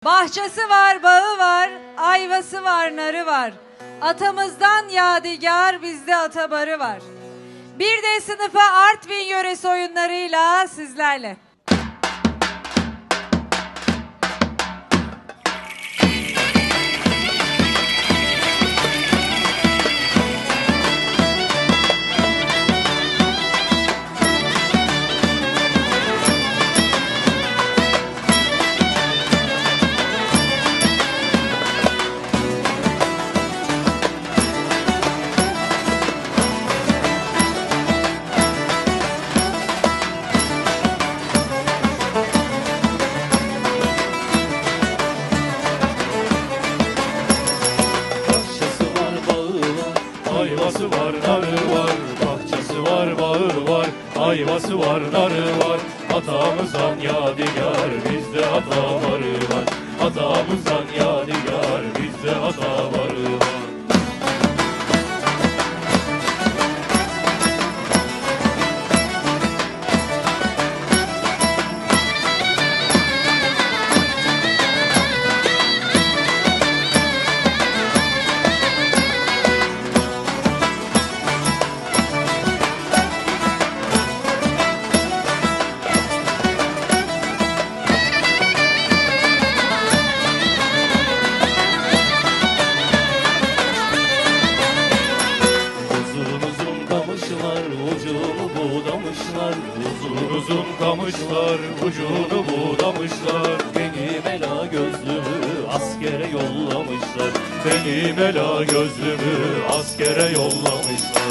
Bahçesi var, bağı var, ayvası var, narı var. Atamızdan yadigar, bizde atabarı var. Bir de sınıfa Artvin yöresi oyunlarıyla sizlerle. Ayvası var, narı var, bahçesi var, bağı var, ayvası var, narı var. Atamızdan yadigar, bizde atabarı var. Atamızdan yadigar, bizde atabarı var. Ucunu budamışlar, uzun uzun kamışlar, ucunu budamışlar. Benim ela gözlümü askere yollamışlar, benim ela gözlümü askere yollamışlar.